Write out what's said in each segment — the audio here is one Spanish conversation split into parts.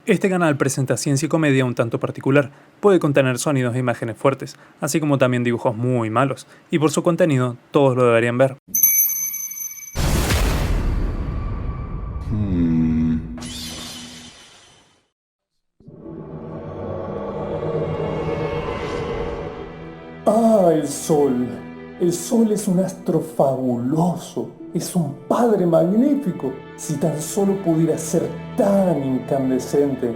Este canal presenta ciencia y comedia un tanto particular, puede contener sonidos e imágenes fuertes, así como también dibujos muy malos, y por su contenido todos lo deberían ver. Ah, el sol. El sol es un astro fabuloso. Es un padre magnífico. Si tan solo pudiera ser tan incandescente.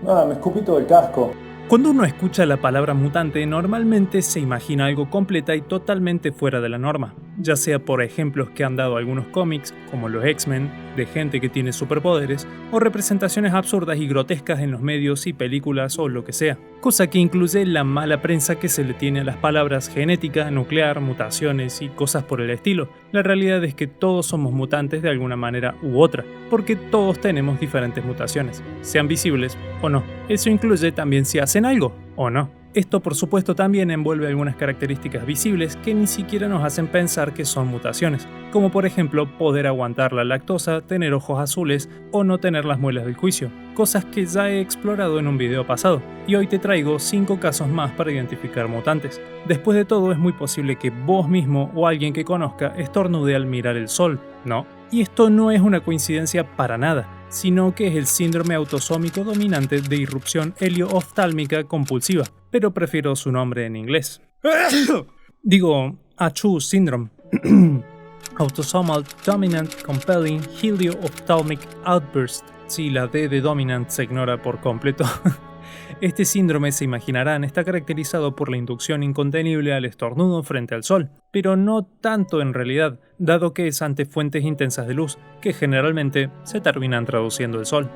Ah, me escupí todo el casco. Cuando uno escucha la palabra mutante, normalmente se imagina algo completa y totalmente fuera de la norma, ya sea por ejemplos que han dado algunos cómics, como los X-Men, de gente que tiene superpoderes, o representaciones absurdas y grotescas en los medios y películas o lo que sea, cosa que incluye la mala prensa que se le tiene a las palabras genética, nuclear, mutaciones y cosas por el estilo. La realidad es que todos somos mutantes de alguna manera u otra, porque todos tenemos diferentes mutaciones, sean visibles o no. Eso incluye también si hacen algo o no. Esto por supuesto también envuelve algunas características visibles que ni siquiera nos hacen pensar que son mutaciones, como por ejemplo poder aguantar la lactosa, tener ojos azules o no tener las muelas del juicio, cosas que ya he explorado en un video pasado, y hoy te traigo 5 casos más para identificar mutantes. Después de todo, es muy posible que vos mismo o alguien que conozca estornude al mirar el sol, ¿no? Y esto no es una coincidencia para nada, sino que es el síndrome autosómico dominante de irrupción helio-oftálmica compulsiva, pero prefiero su nombre en inglés. Digo, ACHOO Syndrome. Autosomal Dominant Compelling Helio-Ophthalmic Outburst. Sí, la D de dominant se ignora por completo. Este síndrome, se imaginarán, está caracterizado por la inducción incontenible al estornudo frente al sol, pero no tanto en realidad, dado que es ante fuentes intensas de luz, que generalmente se terminan traduciendo el sol.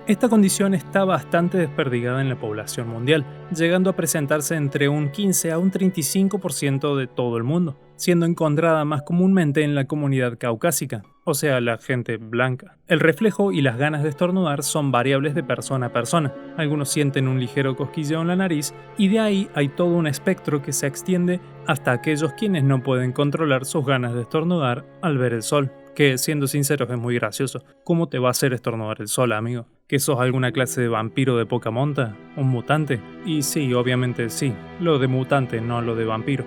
Esta condición está bastante desperdigada en la población mundial, llegando a presentarse entre un 15 a un 35% de todo el mundo, siendo encontrada más comúnmente en la comunidad caucásica, o sea, la gente blanca. El reflejo y las ganas de estornudar son variables de persona a persona. Algunos sienten un ligero cosquilleo en la nariz, y de ahí hay todo un espectro que se extiende hasta aquellos quienes no pueden controlar sus ganas de estornudar al ver el sol. Que, siendo sinceros, es muy gracioso. ¿Cómo te va a hacer estornudar el sol, amigo? ¿Que sos alguna clase de vampiro de poca monta? ¿Un mutante? Y sí, obviamente sí. Lo de mutante, no lo de vampiro.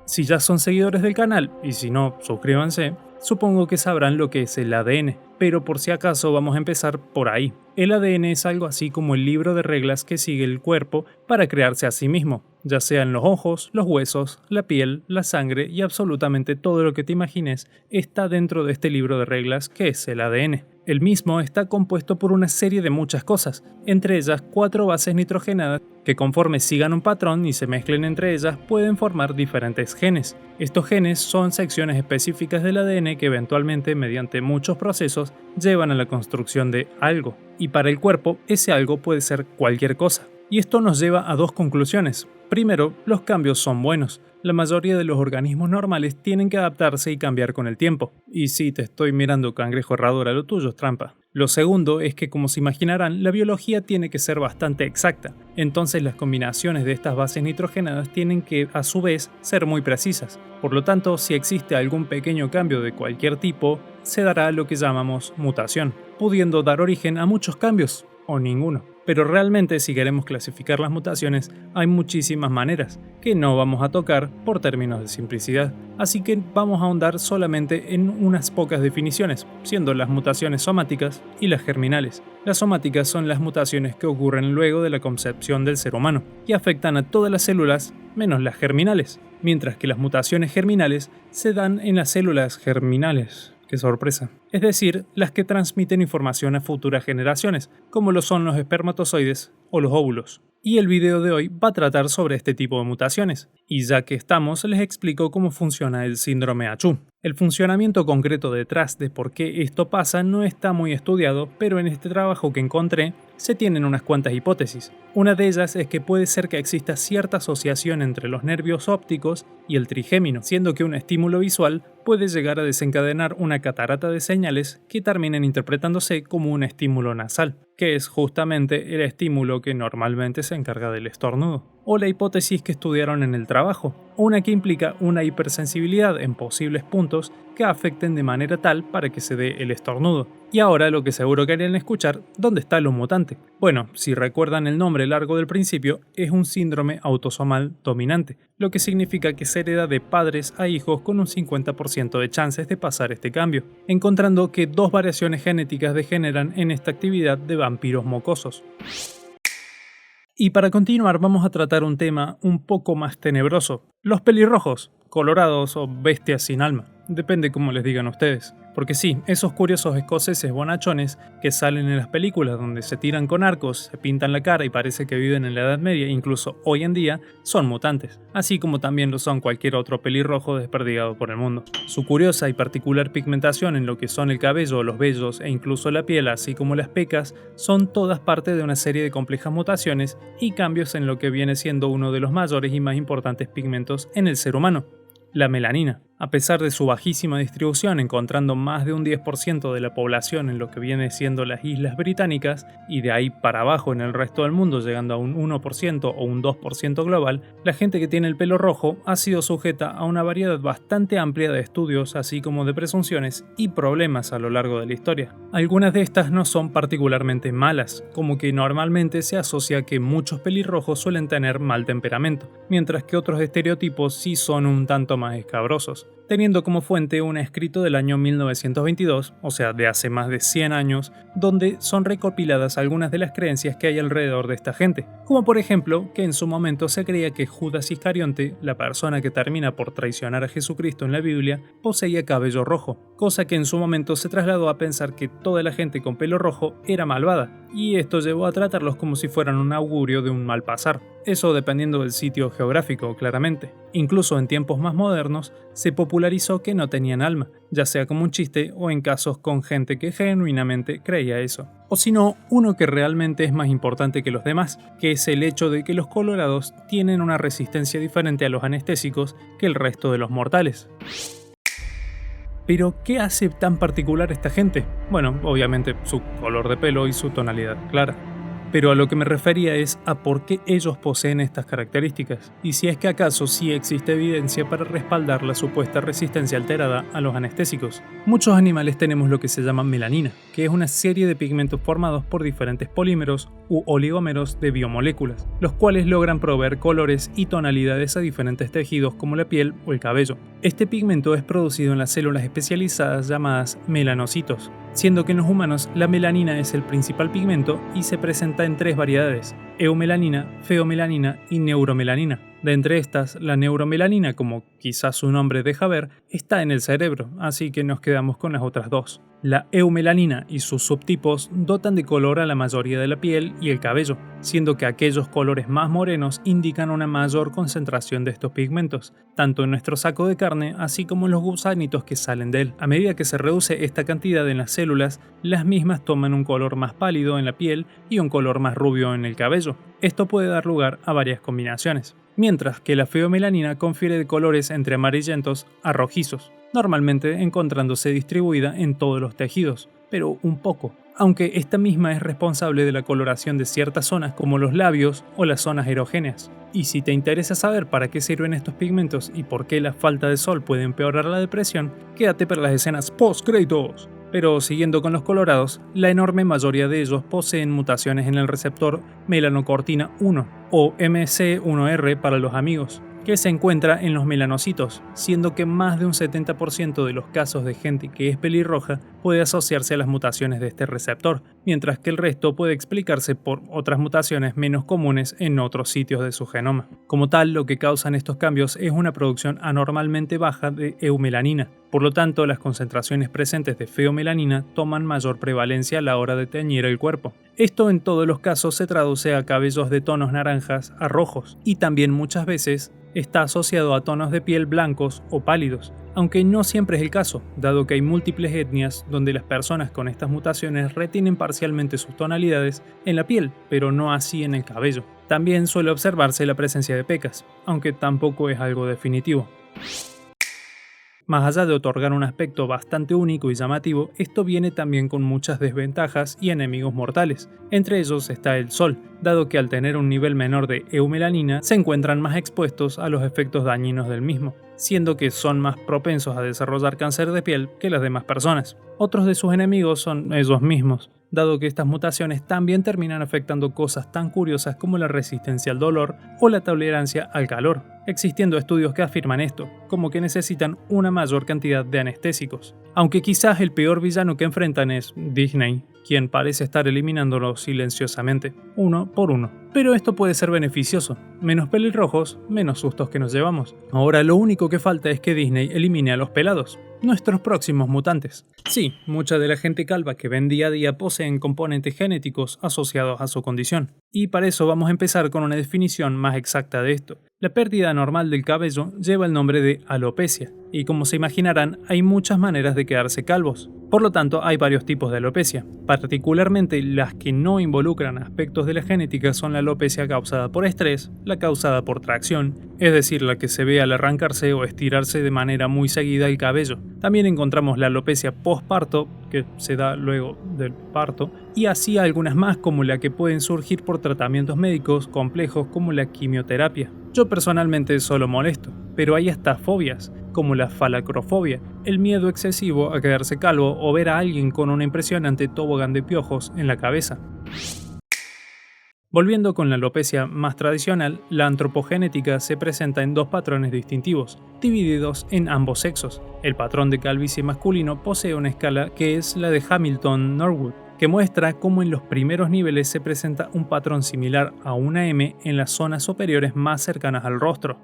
Si ya son seguidores del canal, y si no, suscríbanse, supongo que sabrán lo que es el ADN, pero por si acaso vamos a empezar por ahí. El ADN es algo así como el libro de reglas que sigue el cuerpo para crearse a sí mismo, ya sean los ojos, los huesos, la piel, la sangre y absolutamente todo lo que te imagines está dentro de este libro de reglas que es el ADN. El mismo está compuesto por una serie de muchas cosas, entre ellas 4 bases nitrogenadas que, conforme sigan un patrón y se mezclen entre ellas, pueden formar diferentes genes. Estos genes son secciones específicas del ADN que eventualmente, mediante muchos procesos, llevan a la construcción de algo. Y para el cuerpo, ese algo puede ser cualquier cosa. Y esto nos lleva a 2 conclusiones. Primero, los cambios son buenos. La mayoría de los organismos normales tienen que adaptarse y cambiar con el tiempo. Y sí, te estoy mirando, cangrejo herrador, a lo tuyo es trampa. Lo segundo es que, como se imaginarán, la biología tiene que ser bastante exacta. Entonces las combinaciones de estas bases nitrogenadas tienen que, a su vez, ser muy precisas. Por lo tanto, si existe algún pequeño cambio de cualquier tipo, se dará lo que llamamos mutación, pudiendo dar origen a muchos cambios, o ninguno. Pero realmente, si queremos clasificar las mutaciones, hay muchísimas maneras, que no vamos a tocar por términos de simplicidad. Así que vamos a ahondar solamente en unas pocas definiciones, siendo las mutaciones somáticas y las germinales. Las somáticas son las mutaciones que ocurren luego de la concepción del ser humano, y afectan a todas las células, menos las germinales, mientras que las mutaciones germinales se dan en las células germinales. ¡Qué sorpresa! Es decir, las que transmiten información a futuras generaciones, como lo son los espermatozoides o los óvulos. Y el video de hoy va a tratar sobre este tipo de mutaciones. Y ya que estamos, les explico cómo funciona el síndrome ACHOO. El funcionamiento concreto detrás de por qué esto pasa no está muy estudiado, pero en este trabajo que encontré se tienen unas cuantas hipótesis. Una de ellas es que puede ser que exista cierta asociación entre los nervios ópticos y el trigémino, siendo que un estímulo visual puede llegar a desencadenar una catarata de señales que terminen interpretándose como un estímulo nasal, que es justamente el estímulo que normalmente se encarga del estornudo. o la hipótesis que estudiaron en el trabajo, una que implica una hipersensibilidad en posibles puntos que afecten de manera tal para que se dé el estornudo. Y ahora lo que seguro querían escuchar, ¿dónde está lo mutante? Bueno, si recuerdan el nombre largo del principio, es un síndrome autosomal dominante, lo que significa que se hereda de padres a hijos con un 50% de chances de pasar este cambio, encontrando que 2 variaciones genéticas degeneran en esta actividad de vampiros mocosos. Y para continuar vamos a tratar un tema un poco más tenebroso, los pelirrojos, colorados o bestias sin alma, depende cómo les digan ustedes. Porque sí, esos curiosos escoceses bonachones que salen en las películas donde se tiran con arcos, se pintan la cara y parece que viven en la Edad Media, incluso hoy en día, son mutantes, así como también lo son cualquier otro pelirrojo desperdigado por el mundo. Su curiosa y particular pigmentación en lo que son el cabello, los vellos e incluso la piel, así como las pecas, son todas parte de una serie de complejas mutaciones y cambios en lo que viene siendo uno de los mayores y más importantes pigmentos en el ser humano, la melanina. A pesar de su bajísima distribución, encontrando más de un 10% de la población en lo que viene siendo las Islas Británicas y de ahí para abajo en el resto del mundo llegando a un 1% o un 2% global, la gente que tiene el pelo rojo ha sido sujeta a una variedad bastante amplia de estudios así como de presunciones y problemas a lo largo de la historia. Algunas de estas no son particularmente malas, como que normalmente se asocia que muchos pelirrojos suelen tener mal temperamento, mientras que otros estereotipos sí son un tanto más escabrosos, teniendo como fuente un escrito del año 1922, o sea, de hace más de 100 años, donde son recopiladas algunas de las creencias que hay alrededor de esta gente, como por ejemplo que en su momento se creía que Judas Iscarionte, la persona que termina por traicionar a Jesucristo en la Biblia, poseía cabello rojo, cosa que en su momento se trasladó a pensar que toda la gente con pelo rojo era malvada, y esto llevó a tratarlos como si fueran un augurio de un mal pasar. Eso dependiendo del sitio geográfico, claramente. Incluso en tiempos más modernos, se popularizó que no tenían alma, ya sea como un chiste o en casos con gente que genuinamente creía eso. O si no, uno que realmente es más importante que los demás, que es el hecho de que los colorados tienen una resistencia diferente a los anestésicos que el resto de los mortales. Pero, ¿qué hace tan particular esta gente? Bueno, obviamente su color de pelo y su tonalidad clara. Pero a lo que me refería es a por qué ellos poseen estas características, y si es que acaso sí existe evidencia para respaldar la supuesta resistencia alterada a los anestésicos. Muchos animales tenemos lo que se llama melanina, que es una serie de pigmentos formados por diferentes polímeros u oligómeros de biomoléculas, los cuales logran proveer colores y tonalidades a diferentes tejidos como la piel o el cabello. Este pigmento es producido en las células especializadas llamadas melanocitos, siendo que en los humanos la melanina es el principal pigmento y se presenta en 3 variedades: eumelanina, feomelanina y neuromelanina. De entre estas, la neuromelanina, como quizás su nombre deja ver, está en el cerebro, así que nos quedamos con las otras 2. La eumelanina y sus subtipos dotan de color a la mayoría de la piel y el cabello, siendo que aquellos colores más morenos indican una mayor concentración de estos pigmentos, tanto en nuestro saco de carne así como en los gusanitos que salen de él. A medida que se reduce esta cantidad en las células, las mismas toman un color más pálido en la piel y un color más rubio en el cabello. Esto puede dar lugar a varias combinaciones, mientras que la feomelanina confiere de colores entre amarillentos a rojizos, normalmente encontrándose distribuida en todos los tejidos, pero un poco, aunque esta misma es responsable de la coloración de ciertas zonas como los labios o las zonas erógenas. Y si te interesa saber para qué sirven estos pigmentos y por qué la falta de sol puede empeorar la depresión, quédate para las escenas post-créditos. Pero siguiendo con los colorados, la enorme mayoría de ellos poseen mutaciones en el receptor melanocortina 1 o MC1R para los amigos, que se encuentra en los melanocitos, siendo que más de un 70% de los casos de gente que es pelirroja puede asociarse a las mutaciones de este receptor, mientras que el resto puede explicarse por otras mutaciones menos comunes en otros sitios de su genoma. Como tal, lo que causan estos cambios es una producción anormalmente baja de eumelanina. Por lo tanto, las concentraciones presentes de feomelanina toman mayor prevalencia a la hora de teñir el cuerpo. Esto en todos los casos se traduce a cabellos de tonos naranjas a rojos, y también muchas veces está asociado a tonos de piel blancos o pálidos, aunque no siempre es el caso, dado que hay múltiples etnias donde las personas con estas mutaciones retienen parcialmente sus tonalidades en la piel, pero no así en el cabello. También suele observarse la presencia de pecas, aunque tampoco es algo definitivo. Más allá de otorgar un aspecto bastante único y llamativo, esto viene también con muchas desventajas y enemigos mortales. Entre ellos está el sol, dado que al tener un nivel menor de eumelanina se encuentran más expuestos a los efectos dañinos del mismo, siendo que son más propensos a desarrollar cáncer de piel que las demás personas. Otros de sus enemigos son ellos mismos, dado que estas mutaciones también terminan afectando cosas tan curiosas como la resistencia al dolor o la tolerancia al calor, existiendo estudios que afirman esto, como que necesitan una mayor cantidad de anestésicos. Aunque quizás el peor villano que enfrentan es Disney, quien parece estar eliminándolos silenciosamente, uno por uno. Pero esto puede ser beneficioso, menos pelirrojos, menos sustos que nos llevamos. Ahora lo único que falta es que Disney elimine a los pelados, nuestros próximos mutantes. Sí, mucha de la gente calva que ven día a día poseen componentes genéticos asociados a su condición. Y para eso vamos a empezar con una definición más exacta de esto. La pérdida normal del cabello lleva el nombre de alopecia, y como se imaginarán, hay muchas maneras de quedarse calvos. Por lo tanto, hay varios tipos de alopecia. Particularmente las que no involucran aspectos de la genética son la alopecia causada por estrés, la causada por tracción, es decir, la que se ve al arrancarse o estirarse de manera muy seguida el cabello. También encontramos la alopecia postparto, que se da luego del parto, y así algunas más como la que pueden surgir por tratamientos médicos complejos como la quimioterapia. Yo personalmente solo molesto, pero hay hasta fobias, como la falacrofobia, el miedo excesivo a quedarse calvo o ver a alguien con una impresionante tobogán de piojos en la cabeza. Volviendo con la alopecia más tradicional, la antropogenética se presenta en dos patrones distintivos, divididos en ambos sexos. El patrón de calvicie masculino posee una escala que es la de Hamilton-Norwood, que muestra cómo en los primeros niveles se presenta un patrón similar a una M en las zonas superiores más cercanas al rostro.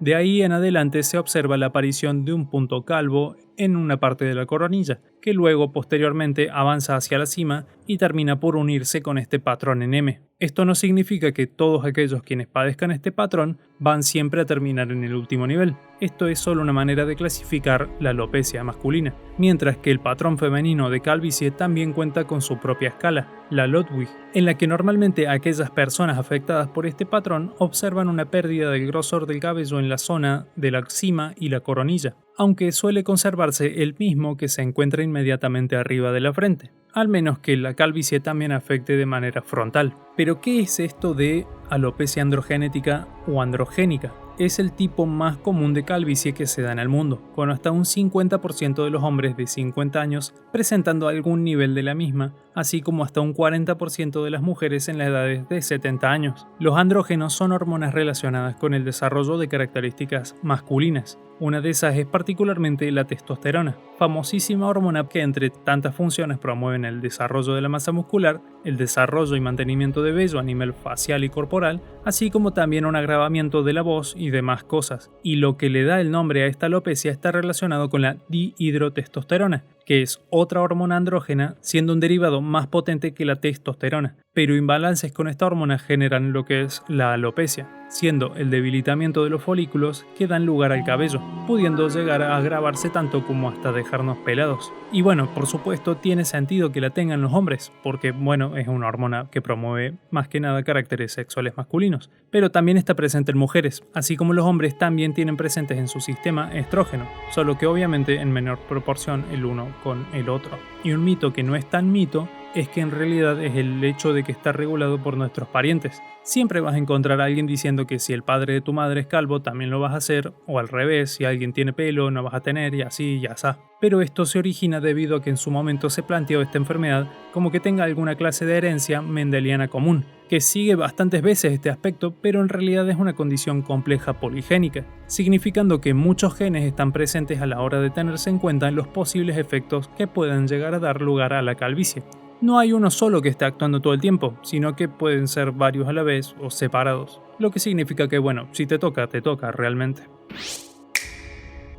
De ahí en adelante se observa la aparición de un punto calvo en una parte de la coronilla, que luego posteriormente avanza hacia la cima y termina por unirse con este patrón en M. Esto no significa que todos aquellos quienes padezcan este patrón van siempre a terminar en el último nivel. Esto es solo una manera de clasificar la alopecia masculina, mientras que el patrón femenino de calvicie también cuenta con su propia escala, la Ludwig, en la que normalmente aquellas personas afectadas por este patrón observan una pérdida del grosor del cabello en la zona de la cima y la coronilla, aunque suele conservarse el mismo que se encuentra inmediatamente arriba de la frente, al menos que la calvicie también afecte de manera frontal. Pero ¿qué es esto de alopecia androgenética o androgénica? Es el tipo más común de calvicie que se da en el mundo, con hasta un 50% de los hombres de 50 años presentando algún nivel de la misma, así como hasta un 40% de las mujeres en las edades de 70 años. Los andrógenos son hormonas relacionadas con el desarrollo de características masculinas. Una de esas es particularmente la testosterona, famosísima hormona que entre tantas funciones promueven el desarrollo de la masa muscular, el desarrollo y mantenimiento de vello a nivel facial y corporal, así como también un agravamiento de la voz y demás cosas. Y lo que le da el nombre a esta alopecia está relacionado con la dihidrotestosterona, que es otra hormona andrógena, siendo un derivado más potente que la testosterona. Pero imbalances con esta hormona generan lo que es la alopecia, siendo el debilitamiento de los folículos que dan lugar al cabello, pudiendo llegar a agravarse tanto como hasta dejarnos pelados. Y bueno, por supuesto tiene sentido que la tengan los hombres, porque bueno, es una hormona que promueve más que nada caracteres sexuales masculinos, pero también está presente en mujeres, así como los hombres también tienen presentes en su sistema estrógeno, solo que obviamente en menor proporción el uno con el otro. Y un mito que no es tan mito es que en realidad es el hecho de que está regulado por nuestros parientes. Siempre vas a encontrar a alguien diciendo que si el padre de tu madre es calvo también lo vas a hacer, o al revés, si alguien tiene pelo no vas a tener, y así, ya está. Pero esto se origina debido a que en su momento se planteó esta enfermedad como que tenga alguna clase de herencia mendeliana común, que sigue bastantes veces este aspecto, pero en realidad es una condición compleja poligénica, significando que muchos genes están presentes a la hora de tenerse en cuenta en los posibles efectos que puedan llegar a dar lugar a la calvicie. No hay uno solo que esté actuando todo el tiempo, sino que pueden ser varios a la vez o separados, lo que significa que bueno, si te toca realmente.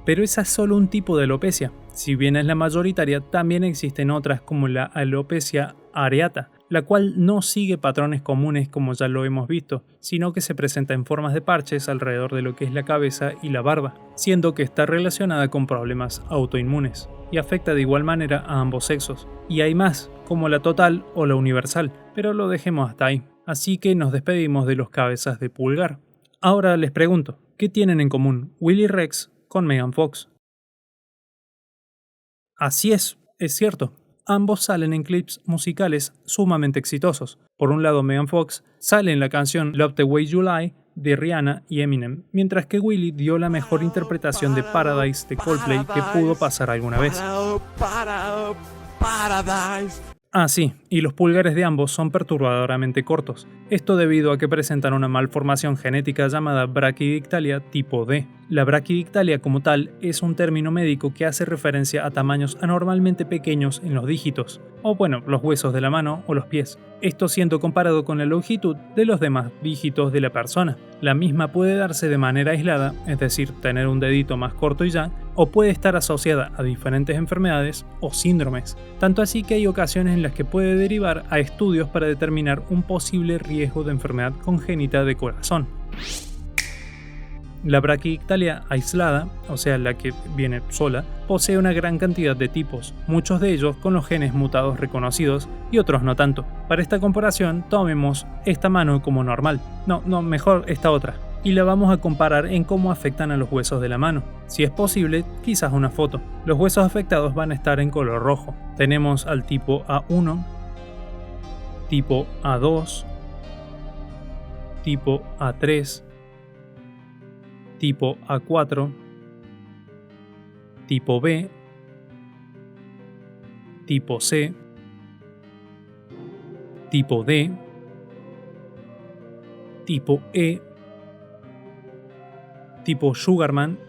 Pero esa es solo un tipo de alopecia. Si bien es la mayoritaria, también existen otras como la alopecia areata, la cual no sigue patrones comunes como ya lo hemos visto, sino que se presenta en formas de parches alrededor de lo que es la cabeza y la barba, siendo que está relacionada con problemas autoinmunes y afecta de igual manera a ambos sexos. Y hay más, como la total o la universal, pero lo dejemos hasta ahí. Así que nos despedimos de los cabezas de pulgar. Ahora les pregunto, ¿qué tienen en común Willy Rex con Megan Fox? Así es cierto. Ambos salen en clips musicales sumamente exitosos. Por un lado, Megan Fox sale en la canción Love the Way You Lie de Rihanna y Eminem, mientras que Willy dio la mejor interpretación de Paradise de Coldplay que pudo pasar alguna vez. Ah, sí, y los pulgares de ambos son perturbadoramente cortos. Esto debido a que presentan una malformación genética llamada braquidictalia tipo D. La braquidictalia como tal es un término médico que hace referencia a tamaños anormalmente pequeños en los dígitos, o bueno, los huesos de la mano o los pies. Esto siendo comparado con la longitud de los demás dígitos de la persona. La misma puede darse de manera aislada, es decir, tener un dedito más corto y ya, o puede estar asociada a diferentes enfermedades o síndromes. Tanto así que hay ocasiones en las que puede derivar a estudios para determinar un posible riesgo de enfermedad congénita de corazón. La braquidictalia aislada, o sea la que viene sola, posee una gran cantidad de tipos, muchos de ellos con los genes mutados reconocidos y otros no tanto. Para esta comparación, tomemos esta mano como normal, mejor esta otra, y la vamos a comparar en cómo afectan a los huesos de la mano. Si es posible, quizás una foto. Los huesos afectados van a estar en color rojo. Tenemos al tipo A1, tipo A2, tipo A3, tipo A4, tipo B, tipo C, tipo D, tipo E, tipo Sugarman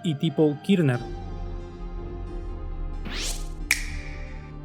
y tipo Kirner.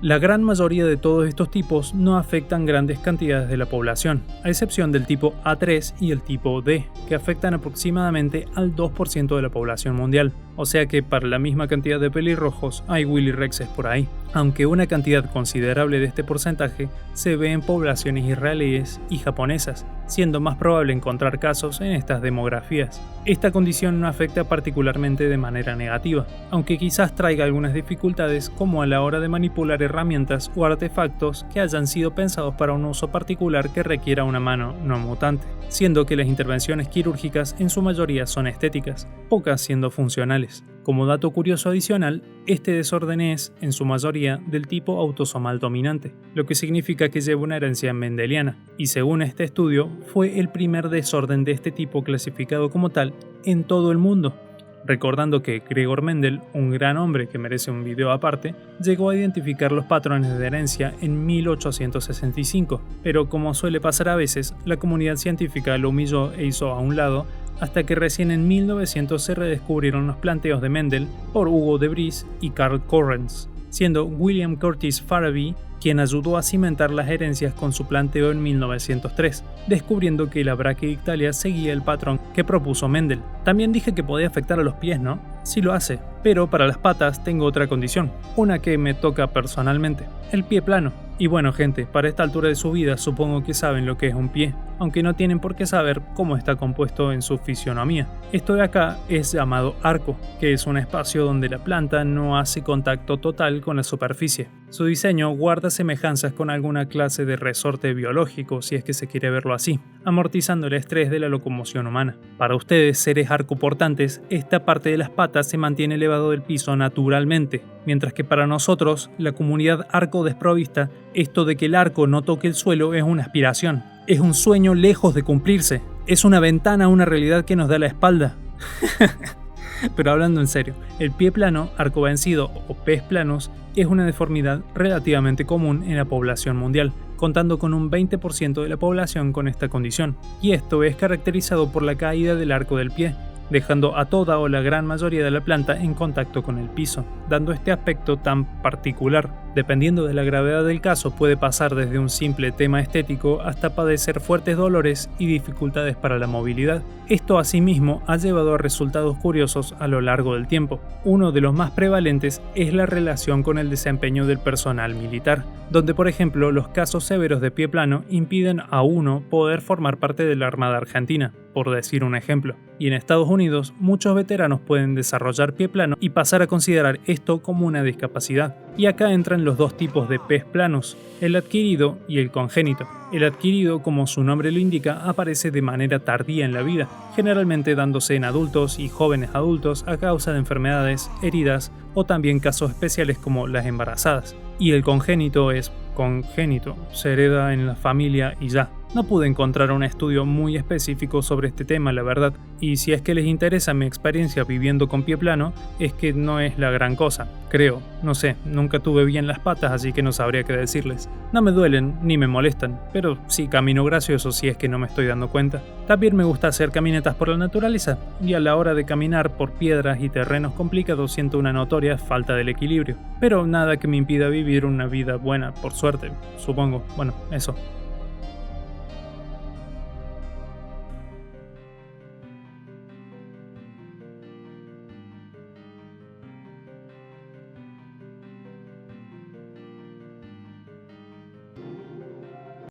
La gran mayoría de todos estos tipos no afectan grandes cantidades de la población, a excepción del tipo A3 y el tipo D, que afectan aproximadamente al 2% de la población mundial. O sea que para la misma cantidad de pelirrojos hay Willy Rexes por ahí, aunque una cantidad considerable de este porcentaje se ve en poblaciones israelíes y japonesas, siendo más probable encontrar casos en estas demografías. Esta condición no afecta particularmente de manera negativa, aunque quizás traiga algunas dificultades como a la hora de manipular herramientas o artefactos que hayan sido pensados para un uso particular que requiera una mano no mutante, siendo que las intervenciones quirúrgicas en su mayoría son estéticas, pocas siendo funcionales. Como dato curioso adicional, este desorden es, en su mayoría, del tipo autosomal dominante, lo que significa que lleva una herencia mendeliana, y según este estudio, fue el primer desorden de este tipo clasificado como tal en todo el mundo. Recordando que Gregor Mendel, un gran hombre que merece un video aparte, llegó a identificar los patrones de herencia en 1865, pero como suele pasar a veces, la comunidad científica lo humilló e hizo a un lado hasta que recién en 1900 se redescubrieron los planteos de Mendel por Hugo de Vries y Carl Correns, siendo William Curtis Farabee quien ayudó a cimentar las herencias con su planteo en 1903, descubriendo que la braquidictalia seguía el patrón que propuso Mendel. También dije que podía afectar a los pies, ¿no? Sí lo hace, pero para las patas tengo otra condición, una que me toca personalmente, el pie plano. Y bueno gente, para esta altura de su vida supongo que saben lo que es un pie, aunque no tienen por qué saber cómo está compuesto en su fisionomía. Esto de acá es llamado arco, que es un espacio donde la planta no hace contacto total con la superficie. Su diseño guarda semejanzas con alguna clase de resorte biológico, si es que se quiere verlo así, amortizando el estrés de la locomoción humana. Para ustedes, seres arcoportantes, esta parte de las patas se mantiene elevado del piso naturalmente, mientras que para nosotros, la comunidad arco desprovista, esto de que el arco no toque el suelo es una aspiración, es un sueño lejos de cumplirse, es una ventana a una realidad que nos da la espalda. Pero hablando en serio, el pie plano, arco vencido o pies planos es una deformidad relativamente común en la población mundial, contando con un 20% de la población con esta condición, y esto es caracterizado por la caída del arco del pie, dejando a toda o la gran mayoría de la planta en contacto con el piso, dando este aspecto tan particular. Dependiendo de la gravedad del caso, puede pasar desde un simple tema estético hasta padecer fuertes dolores y dificultades para la movilidad. Esto asimismo ha llevado a resultados curiosos a lo largo del tiempo. Uno de los más prevalentes es la relación con el desempeño del personal militar, donde por ejemplo los casos severos de pie plano impiden a uno poder formar parte de la Armada Argentina, por decir un ejemplo. Y en Estados Unidos, muchos veteranos pueden desarrollar pie plano y pasar a considerar esto como una discapacidad. Y acá entran están los dos tipos de pez planos, el adquirido y el congénito. El adquirido, como su nombre lo indica, aparece de manera tardía en la vida, generalmente dándose en adultos y jóvenes adultos a causa de enfermedades, heridas o también casos especiales como las embarazadas. Y el congénito es congénito, se hereda en la familia y ya. No pude encontrar un estudio muy específico sobre este tema, la verdad, y si es que les interesa mi experiencia viviendo con pie plano, es que no es la gran cosa, creo, no sé, nunca tuve bien las patas, así que no sabría qué decirles. No me duelen ni me molestan, pero sí camino gracioso si es que no me estoy dando cuenta. También me gusta hacer caminatas por la naturaleza, y a la hora de caminar por piedras y terrenos complicados siento una notoria falta del equilibrio, pero nada que me impida vivir una vida buena, por suerte, supongo, bueno, eso.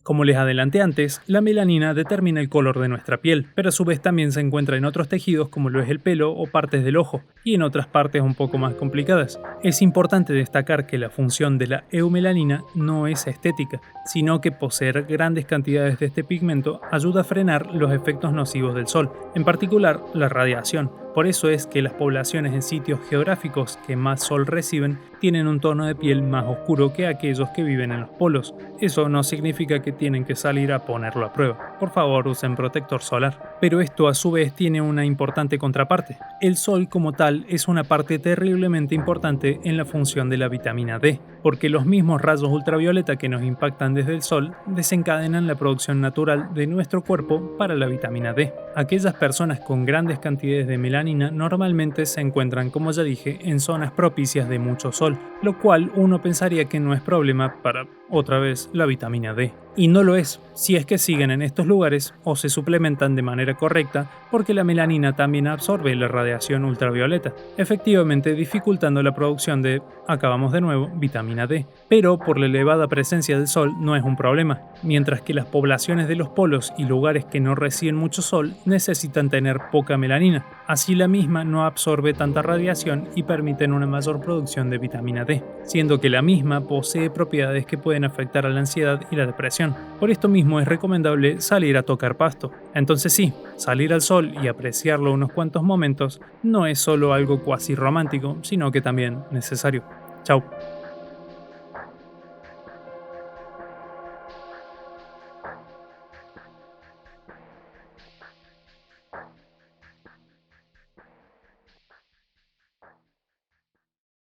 Como les adelanté antes, la melanina determina el color de nuestra piel, pero a su vez también se encuentra en otros tejidos como lo es el pelo o partes del ojo, y en otras partes un poco más complicadas. Es importante destacar que la función de la eumelanina no es estética, sino que poseer grandes cantidades de este pigmento ayuda a frenar los efectos nocivos del sol, en particular la radiación. Por eso es que las poblaciones en sitios geográficos que más sol reciben tienen un tono de piel más oscuro que aquellos que viven en los polos. Eso no significa que tienen que salir a ponerlo a prueba. Por favor, usen protector solar. Pero esto a su vez tiene una importante contraparte. El sol como tal es una parte terriblemente importante en la función de la vitamina D, porque los mismos rayos ultravioleta que nos impactan desde el sol desencadenan la producción natural de nuestro cuerpo para la vitamina D. Aquellas personas con grandes cantidades de melanina normalmente se encuentran, como ya dije, en zonas propicias de mucho sol, lo cual uno pensaría que no es problema para, otra vez, la vitamina D. Y no lo es, si es que siguen en estos lugares o se suplementan de manera correcta, porque la melanina también absorbe la radiación ultravioleta, efectivamente dificultando la producción de, acabamos de nuevo, vitamina D. Pero por la elevada presencia del sol no es un problema, mientras que las poblaciones de los polos y lugares que no reciben mucho sol necesitan tener poca melanina. Así la misma no absorbe tanta radiación y permiten una mayor producción de vitamina D, siendo que la misma posee propiedades que pueden afectar a la ansiedad y la depresión. Por esto mismo es recomendable salir a tocar pasto. Entonces sí, salir al sol y apreciarlo unos cuantos momentos no es solo algo cuasi romántico, sino que también necesario. Chau.